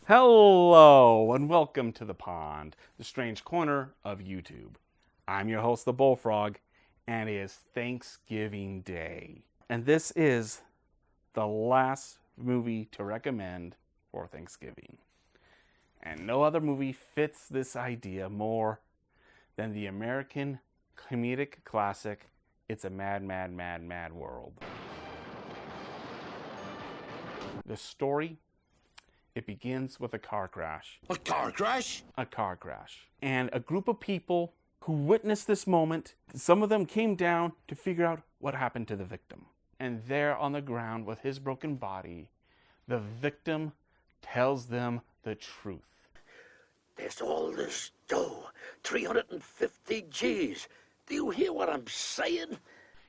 Hello, and welcome to the pond, the strange corner of YouTube. I'm your host, the Bullfrog, and it is Thanksgiving Day. And this is the last movie to recommend for Thanksgiving. And no other movie fits this idea more than the American comedic classic, It's a Mad, Mad, Mad, Mad World. The story, it begins with a car crash. A car crash? A car crash. And a group of people who witnessed this moment, some of them came down to figure out what happened to the victim. And there on the ground with his broken body, the victim tells them the truth. There's all this dough, 350 G's. Do you hear what I'm saying?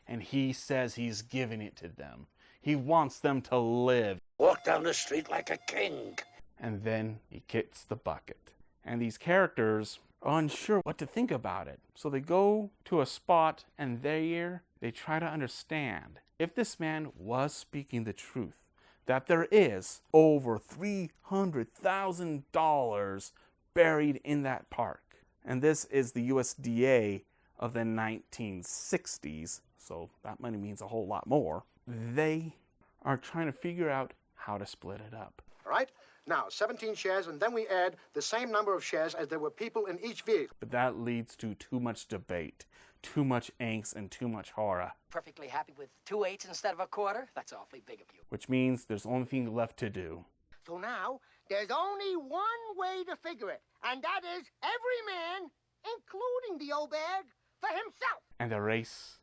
And he says he's giving it to them. He wants them to live. Walk down the street like a king. And then he kicks the bucket. And these characters are unsure what to think about it. So they go to a spot and there they try to understand if this man was speaking the truth, that there is over $300,000 buried in that park. And this is the USDA of the 1960s, so that money means a whole lot more. They are trying to figure out how to split it up. All right? Now, 17 shares, and then we add the same number of shares as there were people in each vehicle. But that leads to too much debate, too much angst, and too much horror. Perfectly happy with 2 eighths instead of a quarter? That's awfully big of you. Which means there's only thing left to do. So now, there's only one way to figure it, and that is every man, including the old bag, for himself. And the race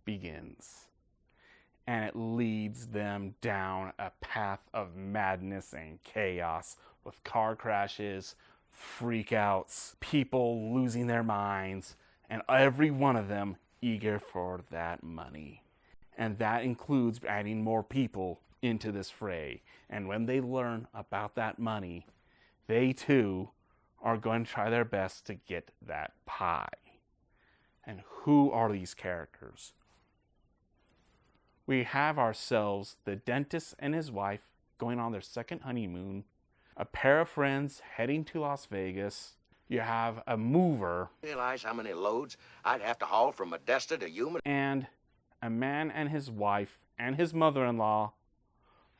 begins. And it leads them down a path of madness and chaos with car crashes, freakouts, people losing their minds, and every one of them eager for that money. And that includes adding more people into this fray. And when they learn about that money, they too are going to try their best to get that pie. And who are these characters? We have ourselves the dentist and his wife going on their second honeymoon, a pair of friends heading to Las Vegas. You have a mover. Realize how many loads I'd have to haul from Modesto to Yuma? And a man and his wife and his mother-in-law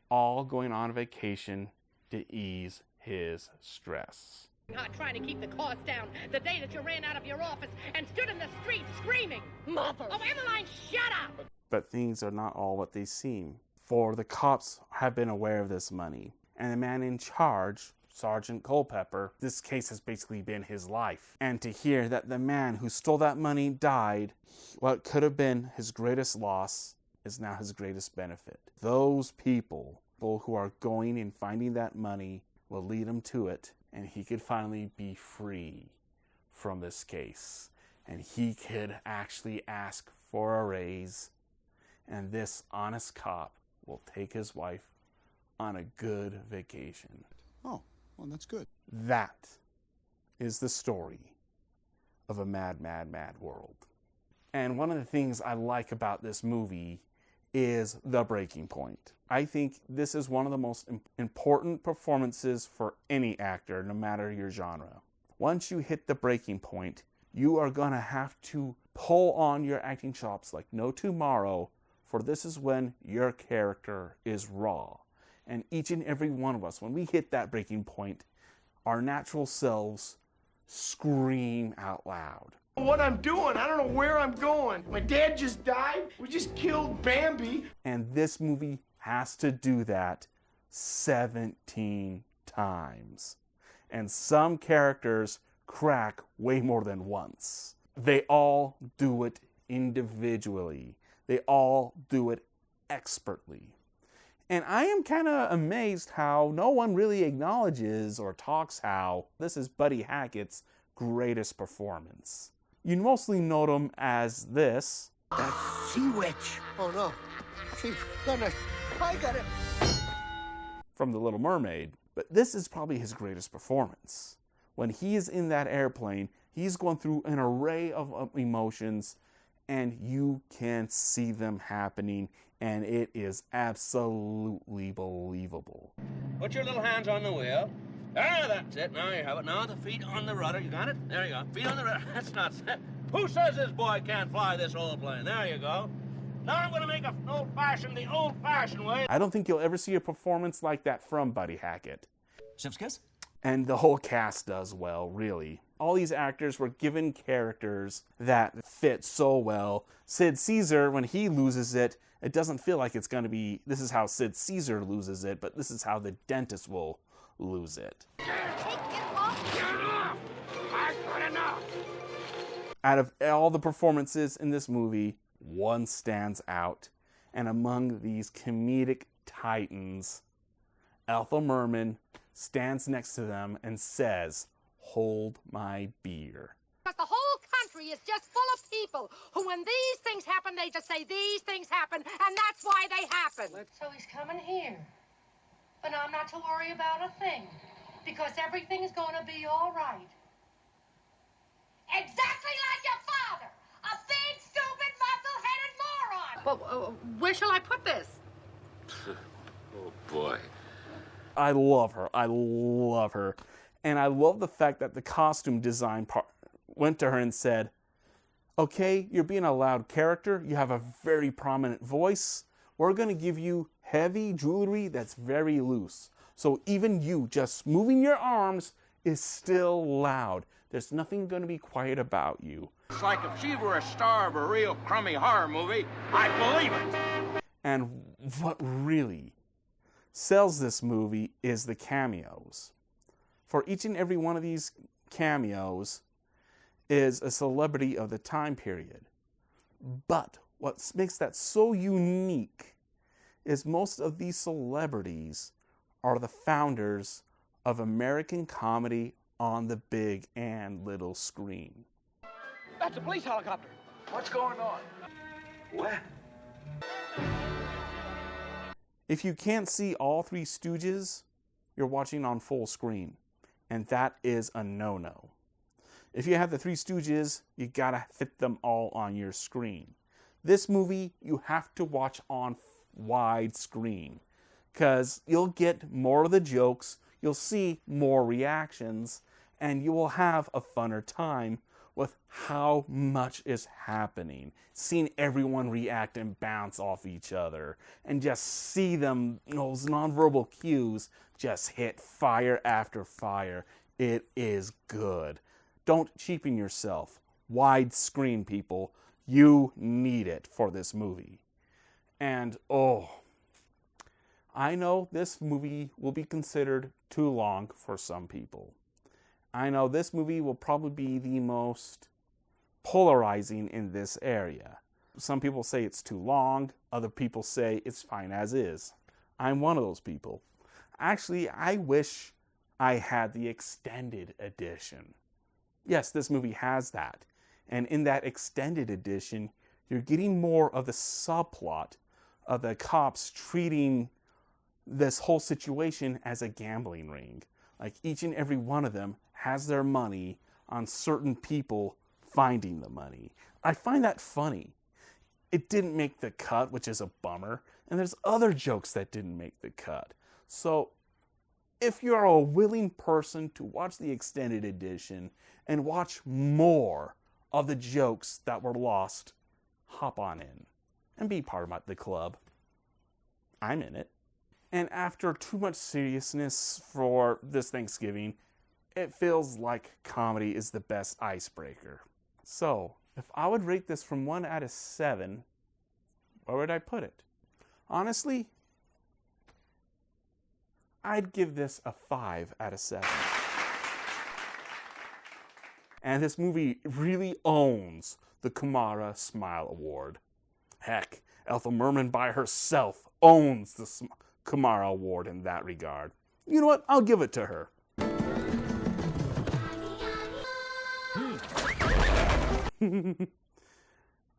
all going on vacation to ease his stress. Not trying to keep the cost down the day that you ran out of your office and stood in the street screaming, "Mother!" Oh, Emmeline, shut up! But things are not all what they seem. For the cops have been aware of this money. And the man in charge, Sergeant Culpepper, this case has basically been his life. And to hear that the man who stole that money died, what could have been his greatest loss is now his greatest benefit. Those people who are going and finding that money will lead him to it, and he could finally be free from this case. And he could actually ask for a raise, and this honest cop will take his wife on a good vacation. Oh, well, that's good. That is the story of a mad, mad, mad world. And one of the things I like about this movie is the breaking point. I think this is one of the most important performances for any actor, no matter your genre. Once you hit the breaking point, you are going to have to pull on your acting chops like no tomorrow, for this is when your character is raw. And each and every one of us, when we hit that breaking point, our natural selves scream out loud. What I'm doing, I don't know where I'm going. My dad just died. We just killed Bambi. And this movie has to do that 17 times. And some characters crack way more than once. They all do it individually. They all do it expertly. And I am kind of amazed how no one really acknowledges or talks how this is Buddy Hackett's greatest performance. You mostly know him as this. The sea witch. Oh no, she's gonna. I got it. From The Little Mermaid. But this is probably his greatest performance. When he is in that airplane, he's going through an array of emotions, and you can see them happening, and it is absolutely believable. Put your little hands on the wheel. Ah, that's it. Now you have it. Now the feet on the rudder. You got it? There you go. Feet on the rudder. That's not... Who says this boy can't fly this old plane? There you go. Now I'm going to make an old-fashioned the old-fashioned way. I don't think you'll ever see a performance like that from Buddy Hackett. Chef's kiss? And the whole cast does well, really. All these actors were given characters that fit so well. Sid Caesar, when he loses it, it doesn't feel like it's going to be, this is how Sid Caesar loses it, but this is how the dentist will lose it. Out of all the performances in this movie, one stands out. And among these comedic titans, Ethel Merman stands next to them and says, "Hold my beer." Because the whole country is just full of people who, when these things happen, they just say these things happen, and that's why they happen. So he's coming here. But I'm not to worry about a thing, because everything's going to be all right. Exactly like your father, a big, stupid, muscle-headed moron. But where shall I put this? Oh, boy. I love her. I love her. And I love the fact that the costume design part went to her and said, okay, you're being a loud character. You have a very prominent voice. We're going to give you heavy jewelry that's very loose. So even you just moving your arms is still loud. There's nothing going to be quiet about you. It's like if she were a star of a real crummy horror movie, I'd believe it. And what really sells this movie is the cameos. For each and every one of these cameos is a celebrity of the time period. But what makes that so unique is most of these celebrities are the founders of American comedy on the big and little screen. That's a police helicopter. What's going on? What? If you can't see all Three Stooges, you're watching on full screen. And that is a no-no. If you have the Three Stooges, you gotta fit them all on your screen. This movie, you have to watch on wide screen, because you'll get more of the jokes, you'll see more reactions, and you will have a funner time with how much is happening. Seeing everyone react and bounce off each other, and just see them, those nonverbal cues, just hit fire after fire. It is good. Don't cheapen yourself. Widescreen, people. You need it for this movie. And, I know this movie will be considered too long for some people. I know this movie will probably be the most polarizing in this area. Some people say it's too long. Other people say it's fine as is. I'm one of those people. Actually, I wish I had the extended edition. Yes, this movie has that. And in that extended edition, you're getting more of the subplot of the cops treating this whole situation as a gambling ring. Like each and every one of them has their money on certain people finding the money. I find that funny. It didn't make the cut, which is a bummer. And there's other jokes that didn't make the cut. So if you're a willing person to watch the extended edition and watch more of the jokes that were lost, hop on in and be part of the club. I'm in it. And after too much seriousness for this Thanksgiving, it feels like comedy is the best icebreaker. So, if I would rate this from 1 out of 7, where would I put it? Honestly, I'd give this a 5 out of 7. And this movie really owns the Kumara Smile Award. Heck, Ethel Merman by herself owns the Kumara Award in that regard. You know what? I'll give it to her.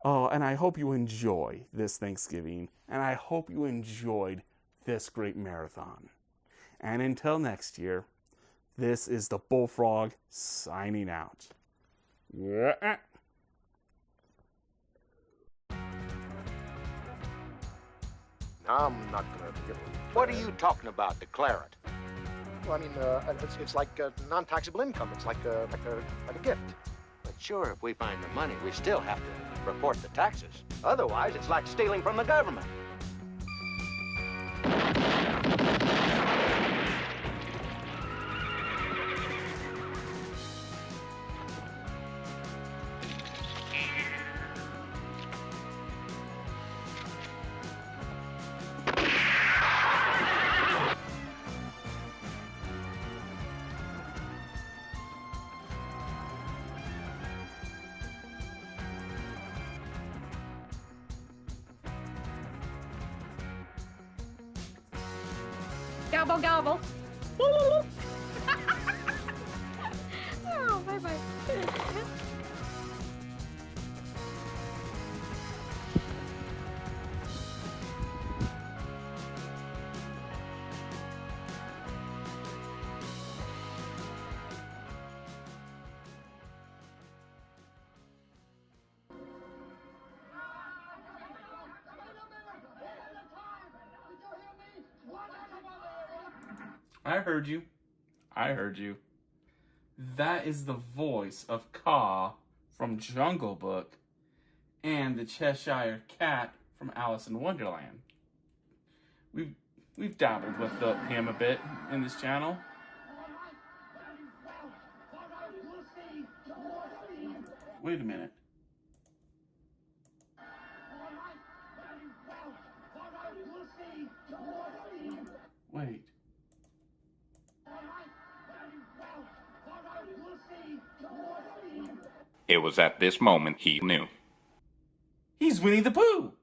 Oh, and I hope you enjoy this Thanksgiving, and I hope you enjoyed this great marathon. And until next year, this is the Bullfrog signing out. Yeah. I'm not gonna give it. What are you talking about? Declare it. Well, I mean, it's like non-taxable income. It's like a gift. But sure, if we find the money, we still have to report the taxes. Otherwise, it's like stealing from the government. Gobble, gobble. Oh, bye-bye. I heard you. I heard you. That is the voice of Kaa from Jungle Book and the Cheshire Cat from Alice in Wonderland. We've dabbled with him a bit in this channel. Wait a minute. Wait. It was at this moment he knew. He's Winnie the Pooh!